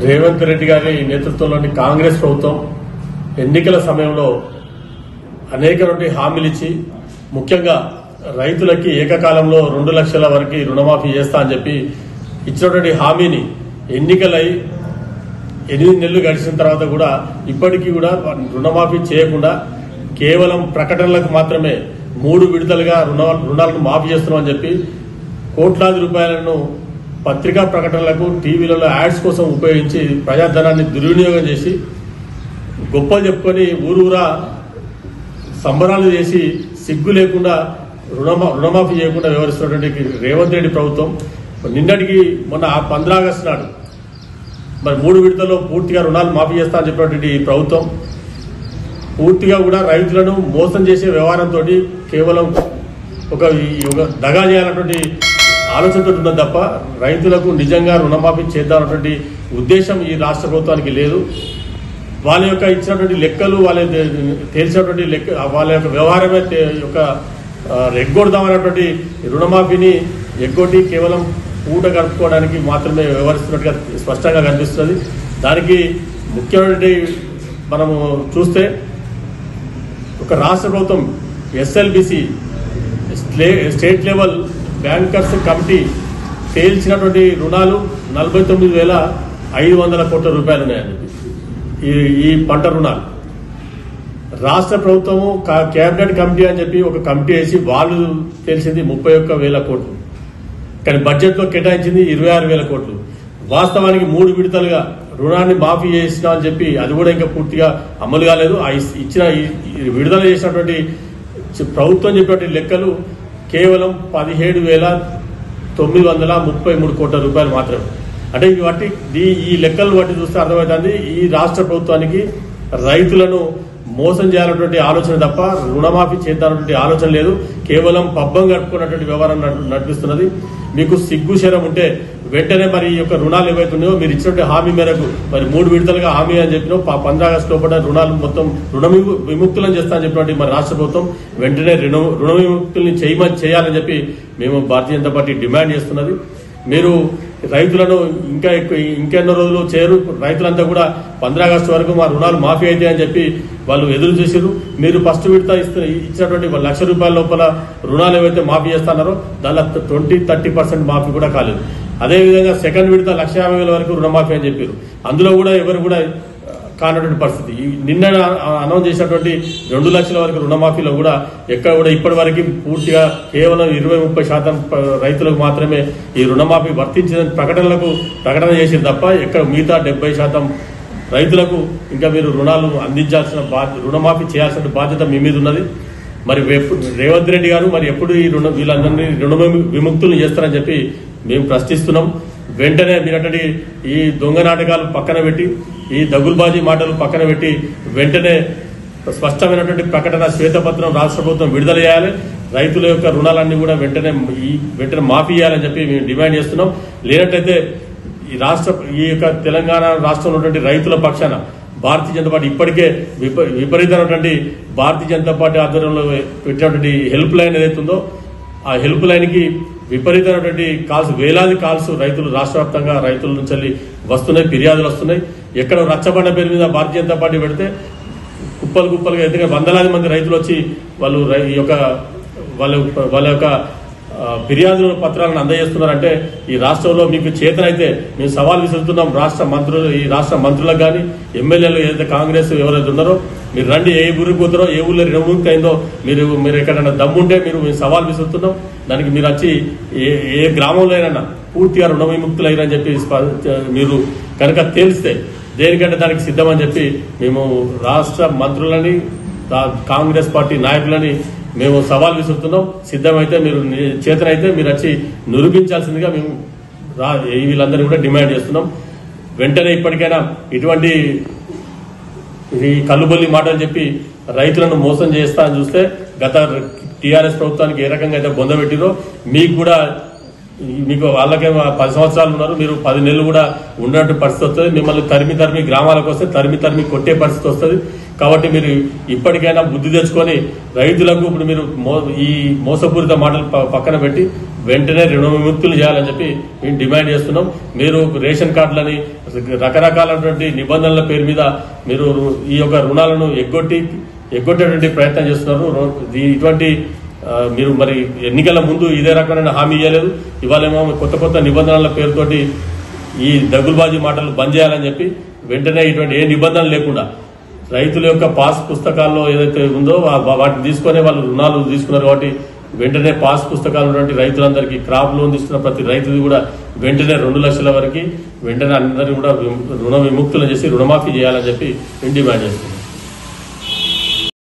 రేవంత్ రెడ్డి గారి నేతృత్వంలోని కాంగ్రెస్ ప్రభుత్వం ఎన్నికల సమయంలో అనేక హామీలు ఇచ్చి ముఖ్యంగా రైతులకి ఏకకాలంలో 2 లక్షల వరకు రుణమాఫీ చేస్తా అని చెప్పి ఇచ్చినటువంటి హామీని ఎన్నికలై 8 నెలలు గడిచిన తర్వాత కూడా ఇప్పటికీ కూడా రుణమాఫీ చేయకుండా కేవలం ప్రకటనలకు మాత్రమే 3 విడతలుగా రుణాలను మాఫీ చేస్తున్నామని చెప్పి కోట్లాది రూపాయలను పత్రికా ప్రకటనలకు టీవీలలో యాడ్స్ కోసం ఉపయోగించి ప్రజాధనాన్ని దుర్వినియోగం చేసి గొప్పలు చెప్పుకొని ఊరూరా సంబరాలు చేసి సిగ్గు లేకుండా రుణమాఫీ చేయకుండా వ్యవహరిస్తున్నటువంటి రేవంత్ రెడ్డి ప్రభుత్వం నిన్నటికి మొన్న 15 ఆగస్టు నాడు మరి 3 విడతల్లో పూర్తిగా రుణాలు మాఫీ చేస్తా అని చెప్పినటువంటి ప్రభుత్వం పూర్తిగా కూడా రైతులను మోసం చేసే వ్యవహారంతో కేవలం ఒక దగా చేయాలన్నటువంటి ఆలోచనతో ఉన్నది తప్ప రైతులకు నిజంగా రుణమాఫీ చేద్దామన్నటువంటి ఉద్దేశం ఈ రాష్ట్ర ప్రభుత్వానికి లేదు. వాళ్ళ యొక్క ఇచ్చినటువంటి లెక్కలు వాళ్ళ తేల్చినటువంటి లెక్క వాళ్ళ యొక్క వ్యవహారమే ఎగ్గొడదామన్నటువంటి రుణమాఫీని ఎగ్గొట్టి కేవలం పూట గడుపుకోవడానికి మాత్రమే వ్యవహరిస్తున్నట్టుగా స్పష్టంగా కనిపిస్తుంది. దానికి ముఖ్యమైనటువంటి మనము చూస్తే ఒక రాష్ట్ర ప్రభుత్వం SLBC state level bankers committee తేల్చినటువంటి రుణాలు 49,500 కోట్ల రూపాయలు ఉన్నాయని ఈ పంట రుణాలు. రాష్ట్ర ప్రభుత్వము కేబినెట్ కమిటీ అని చెప్పి ఒక కమిటీ వేసి వాళ్ళు తెలిసింది 31,000 కోట్లు, కానీ బడ్జెట్లో కేటాయించింది 26,000 కోట్లు. వాస్తవానికి 3 విడతలుగా రుణాన్ని మాఫీ చేసినా అని చెప్పి అది కూడా ఇంకా పూర్తిగా అమలు కాలేదు. ఇచ్చిన విడుదల చేసినటువంటి ప్రభుత్వం చెప్పినటువంటి లెక్కలు కేవలం 17,933 కోట్ల రూపాయలు మాత్రమే. అంటే ఈ లెక్కలను బట్టి చూస్తే అర్థమవుతుంది ఈ రాష్ట్ర ప్రభుత్వానికి రైతులను మోసం చేయాలన్నటువంటి ఆలోచన తప్ప రుణమాఫీ చేద్దామన్నటువంటి ఆలోచన లేదు. కేవలం పబ్బం గడుపుకున్నటువంటి వ్యవహారం నడిపిస్తున్నది. మీకు సిగ్గు శరం ఉంటే వెంటనే మరి ఈ యొక్క రుణాలు ఏవైతున్నాయో మీరు ఇచ్చినటువంటి హామీ మేరకు మరి 3 విడతలుగా హామీ అని చెప్పినా 15 ఆగస్టు లోపల రుణాలు మొత్తం విముక్తులను చేస్తా అని చెప్పినటువంటి మరి రాష్ట్ర ప్రభుత్వం వెంటనే రుణ విముక్తుల్ని చేయాలని చెప్పి మేము భారతీయ జనతా పార్టీ డిమాండ్ చేస్తున్నది. మీరు రైతులను ఇంకెన్నో రోజులు చేయరు, రైతులంతా కూడా 15 ఆగస్టు వరకు మా రుణాలు మాఫీ అయితే అని చెప్పి వాళ్ళు ఎదురు చేశారు. మీరు ఫస్ట్ విడత ఇచ్చినటువంటి 1 లక్ష రూపాయల లోపల రుణాలు ఏవైతే మాఫీ చేస్తున్నారో దానిలో 20-30% మాఫీ కూడా కాలేదు. అదేవిధంగా సెకండ్ విడత 1,50,000 వరకు రుణమాఫీ అని చెప్పారు. అందులో కూడా ఎవరు కూడా కానటువంటి పరిస్థితి. నిన్న అనౌన్స్ చేసినటువంటి 2 లక్షల వరకు రుణమాఫీలో కూడా ఎక్కడ కూడా ఇప్పటి వరకు పూర్తిగా కేవలం 20-30% రైతులకు మాత్రమే ఈ రుణమాఫీ వర్తించిన ప్రకటన చేసింది తప్ప ఎక్కడ మిగతా 70% రైతులకు ఇంకా మీరు రుణాలు అందించాల్సిన రుణమాఫీ చేయాల్సిన బాధ్యత మీ మీద ఉన్నది. మరి రేవంత్ రెడ్డి గారు మరి ఎప్పుడు వీళ్ళందరినీ రుణ విముక్తులు చేస్తారని చెప్పి మేము ప్రశ్నిస్తున్నాం. వెంటనే మీరటువంటి ఈ దొంగ నాటకాలు పక్కన పెట్టి ఈ దగుల్బాజీ మాటలు పక్కన పెట్టి వెంటనే స్పష్టమైనటువంటి ప్రకటన శ్వేతపత్రం రాష్ట్ర ప్రభుత్వం విడుదల చేయాలి. రైతుల యొక్క రుణాలన్నీ కూడా వెంటనే మాఫీ చేయాలని చెప్పి మేము డిమాండ్ చేస్తున్నాం. లేనట్లయితే ఈ యొక్క తెలంగాణ రాష్ట్రంలో ఉన్నటువంటి రైతుల పక్షాన భారతీయ జనతా పార్టీ ఇప్పటికే విపరీతమైనటువంటి భారతీయ జనతా పార్టీ ఆధ్వర్యంలో పెట్టినటువంటి హెల్ప్ లైన్ ఏదైతుందో ఆ హెల్ప్ లైన్కి విపరీతమైనటువంటి కాల్స్, వేలాది కాల్స్ రైతులు రాష్ట్ర వ్యాప్తంగా రైతుల నుంచి వస్తున్నాయి, ఫిర్యాదులు వస్తున్నాయి. ఎక్కడ రచ్చబండ పేరు మీద భారతీయ జనతా పార్టీ పెడితే కుప్పలుగా ఎందుకంటే వందలాది మంది రైతులు వచ్చి వాళ్ళు వాళ్ళ యొక్క ఫిర్యాదుల పత్రాలను అందజేస్తున్నారంటే ఈ రాష్ట్రంలో మీకు చేతనైతే మేము సవాల్ విసురుతున్నాం. ఈ రాష్ట్ర మంత్రులకు కానీ ఎమ్మెల్యేలు ఏదైతే కాంగ్రెస్ ఎవరైతే ఉన్నారో మీరు రండి, ఏ ఊరికి పోతారో ఏ ఊళ్ళో రుణముక్తి అయిందో మీరు ఎక్కడైనా దమ్ముంటే మేము సవాల్ విసురుతున్నాం. దానికి మీరు వచ్చి ఏ గ్రామంలో అయినా పూర్తిగా రుణ విముక్తులు అయినని చెప్పి మీరు కనుక తేలిస్తే దేనికంటే దానికి సిద్ధమని చెప్పి మేము రాష్ట్ర మంత్రులని కాంగ్రెస్ పార్టీ నాయకులని మేము సవాల్ విసురుతున్నాం. సిద్ధమైతే మీరు చేతనైతే మీరు వచ్చి నిరూపించాల్సిందిగా మేము వీళ్ళందరినీ కూడా డిమాండ్ చేస్తున్నాం. వెంటనే ఇప్పటికైనా ఇటువంటి ఈ కల్లుబొల్లి మాటలు చెప్పి రైతులను మోసం చేస్తా అని చూస్తే గత టీఆర్ఎస్ ప్రభుత్వానికి ఏ రకంగా అయితే బొందబెట్టిరో మీకు కూడా మీకు వాళ్ళకేమో 10 సంవత్సరాలు ఉన్నారు, మీరు 10 నెలలు కూడా ఉన్నట్టు పరిస్థితి వస్తుంది. మిమ్మల్ని తరిమి గ్రామాలకు వస్తే తరిమి కొట్టే పరిస్థితి వస్తుంది. కాబట్టి మీరు ఇప్పటికైనా బుద్ధి తెచ్చుకొని రైతులకు ఇప్పుడు మీరు ఈ మోసపూరిత మాటలు పక్కన పెట్టి వెంటనే రుణ విముక్తులు చేయాలని చెప్పి మేము డిమాండ్ చేస్తున్నాం. మీరు రేషన్ కార్డులని రకరకాలైనటువంటి నిబంధనల పేరు మీద మీరు ఈ యొక్క రుణాలను ఎగ్గొట్టేటువంటి ప్రయత్నం చేస్తున్నారు. ఇటువంటి మీరు మరి ఎన్నికల ముందు ఇదే రకమైన హామీ ఇవ్వలేదు, ఇవాళేమో కొత్త నిబంధనల పేరుతోటి ఈ దగులుబాజీ మాటలు బంద్ చేయాలని చెప్పి వెంటనే ఇటువంటి ఏ నిబంధనలు లేకుండా రైతుల యొక్క పాస్ పుస్తకాల్లో ఏదైతే ఉందో వాటిని తీసుకొని వాళ్ళు రుణాలు తీసుకున్నారు. కాబట్టి వెంటనే పాస్ పుస్తకాలు ఉన్నటువంటి రైతులందరికీ క్రాప్ లోన్ తీసుకున్న ప్రతి రైతుది కూడా వెంటనే 2 లక్షల వరకు వెంటనే అందరినీ కూడా రుణ విముక్తులు చేసి రుణమాఫీ చేయాలని చెప్పి మేము డిమాండ్ చేస్తున్నాం.